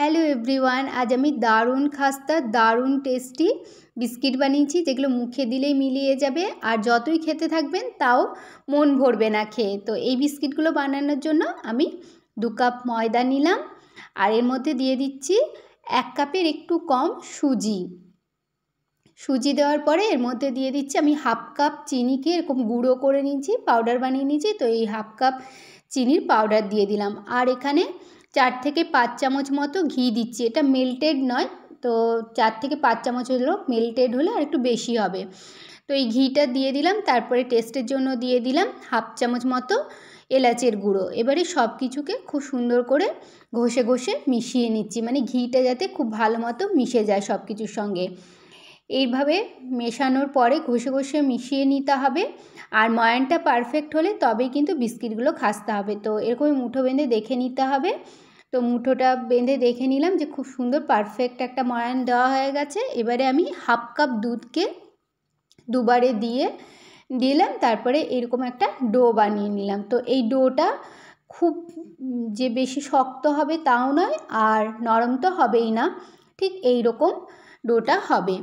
Hello everyone, আজ আমি দারুণ খাস্তা দারুণ টেস্টি বিস্কিট বানিয়েছি, যেগুলো মুখে দিলেই মিলিয়ে যাবে আর যতই খেতে থাকবেন তাও মন ভরবে না খেয়ে। তো এই বিস্কিটগুলো বানানোর জন্য আমি 2 কাপ ময়দা নিলাম আর এর মধ্যে দিয়ে দিচ্ছি 1 কাপের একটু কম সুজি দেওয়ার পরে এর মধ্যে দিয়ে দিচ্ছি আমি 1/2 কাপ চিনিকে এরকম গুঁড়ো করে নিয়েছি, পাউডার বানিয়ে নিয়েছি। তো এই 1/2 কাপ চিনির পাউডার দিয়ে দিলাম আর এখানে 4 থেকে 5 চামচ মতো ঘি দিচ্ছি। এটা মেল্টেড নয়, তো 4 থেকে 5 চামচ হলো, মেল্টেড হলে আর একটু বেশি হবে। তো এই ঘিটা দিয়ে দিলাম, তারপরে টেস্টের জন্য দিয়ে দিলাম 1/2 চামচ মতো এলাচের গুঁড়ো। এবারে সব কিছুকে খুব সুন্দর করে ঘষে ঘষে মিশিয়ে নিচ্ছি, মানে ঘিটা যাতে খুব ভালো মতো মিশে যায় সব কিছুর সঙ্গে। এইভাবে মেশানোর পরে ঘষে ঘষে মিশিয়ে নিতে হবে আর ময়ানটা পারফেক্ট হলে তবেই কিন্তু বিস্কিটগুলো খাস্তা হবে। তো এরকমই মুঠো বেঁধে দেখে নিতে হবে। তো মুঠোটা বেঁধে দেখে নিলাম যে খুব সুন্দর পারফেক্ট একটা ময়ান দেওয়া হয়ে গেছে। এবারে আমি 1/2 কাপ দুধকে দুবারে দিলাম, তারপরে এরকম একটা ডো বানিয়ে নিলাম। তো এই ডোটা খুব যে বেশি শক্ত হবে তাও নয়, আর নরম তো হবেই না, ঠিক এই রকম ডোটা হবে।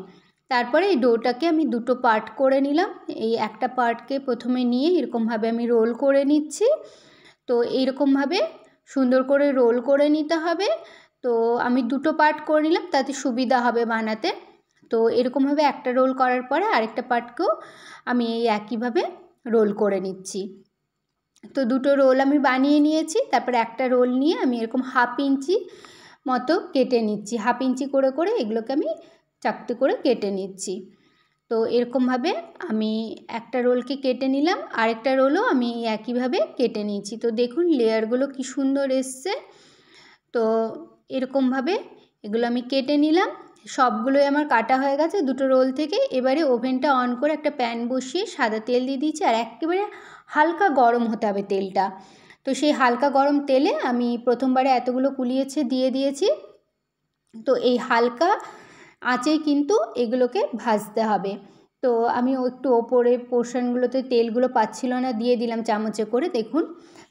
তারপরে এই ডোটাকে আমি 2টো পার্ট করে নিলাম। এই একটা পার্টকে প্রথমে নিয়ে এরকমভাবে আমি রোল করে নিচ্ছি। তো এইরকমভাবে সুন্দর করে রোল করে নিতে হবে। তো আমি 2টো পার্ট করে নিলাম, তাতে সুবিধা হবে বানাতে। তো এরকমভাবে একটা রোল করার পরে আরেকটা পার্টকেও আমি এই একইভাবে রোল করে নিচ্ছি। তো 2টো রোল আমি বানিয়ে নিয়েছি। তারপরে একটা রোল নিয়ে আমি এরকম 1/2 ইঞ্চি মতো কেটে নিচ্ছি, 1/2 ইঞ্চি করে করে এগুলোকে আমি চাকতি করে কেটে নিচ্ছি। তো এরকমভাবে আমি একটা রোলকে কেটে নিলাম, আরেকটা রোলও আমি একইভাবে কেটে নিয়েছি। তো দেখুন লেয়ারগুলো কি সুন্দর এসছে। তো এরকমভাবে এগুলো আমি কেটে নিলাম, সবগুলোই আমার কাটা হয়ে গেছে 2টো রোল থেকে। এবারে ওভেনটা অন করে একটা প্যান বসিয়ে সাদা তেল দিয়ে দিয়েছি আর একেবারে হালকা গরম হতে হবে তেলটা। তো সেই হালকা গরম তেলে আমি প্রথমবারে এতগুলো কুলিয়েছে দিয়ে দিয়েছি। তো এই হালকা আঁচেই কিন্তু এগুলোকে ভাজতে হবে। তো আমি একটু ওপরে পোর্শনগুলোতে তেলগুলো পাচ্ছিল না, দিয়ে দিলাম চামচে করে। দেখুন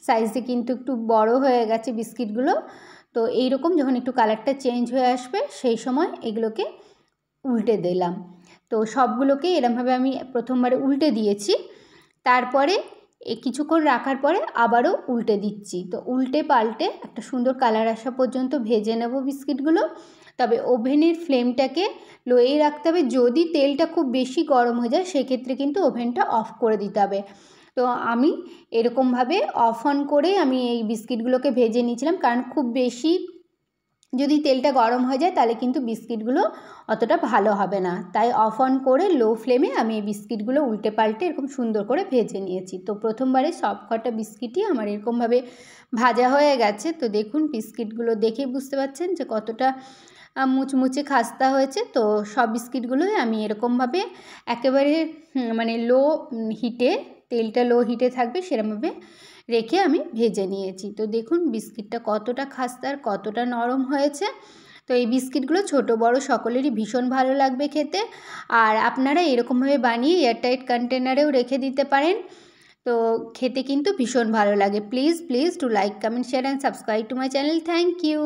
সাইজে কিন্তু একটু বড় হয়ে গেছে বিস্কিটগুলো। তো এইরকম যখন একটু কালারটা চেঞ্জ হয়ে আসবে সেই সময় এগুলোকে উল্টে দিলাম। তো সবগুলোকে এরমভাবে আমি প্রথমবারে উল্টে দিয়েছি, তারপরে কিছুক্ষণ রাখার পরে আবারও উল্টে দিচ্ছি। তো উল্টে পাল্টে একটা সুন্দর কালার আসা পর্যন্ত ভেজে নেব বিস্কিটগুলো। তবে ওভেনের ফ্লেমটাকে লোয়ে রাখতে হবে। যদি তেলটা খুব বেশি গরম হয়ে যায় সেক্ষেত্রে কিন্তু ওভেনটা অফ করে দিতে হবে। তো আমি এরকমভাবে অফ অন করে আমি এই বিস্কিটগুলোকে ভেজে নিয়েছিলাম, কারণ খুব বেশি যদি তেলটা গরম হয়ে যায় তাহলে কিন্তু বিস্কিটগুলো অতটা ভালো হবে না। তাই অফ অন করে লো ফ্লেমে আমি এই বিস্কিটগুলো উল্টে পাল্টে এরকম সুন্দর করে ভেজে নিয়েছি। তো প্রথমবারে সব কটা বিস্কিটই আমার এরকমভাবে ভাজা হয়ে গেছে। তো দেখুন বিস্কিটগুলো দেখেই বুঝতে পারছেন যে কতটা মুচমুচে খাস্তা হয়েছে। তো সব বিস্কিটগুলোই আমি এরকমভাবে একেবারে মানে লো হিটে, তেলটা লো হিটে থাকবে সেরকমভাবে রেখে আমি ভেজে নিয়েছি। তো দেখুন বিস্কিটটা কতটা খাস্তা আর কতটা নরম হয়েছে। তো এই বিস্কিটগুলো ছোট বড় সকলেরই ভীষণ ভালো লাগবে খেতে। আর আপনারা এরকমভাবে বানিয়ে এয়ারটাইট কন্টেনারেও রেখে দিতে পারেন। তো খেতে কিন্তু ভীষণ ভালো লাগে। Please do like, comment, share and subscribe to my channel. Thank you.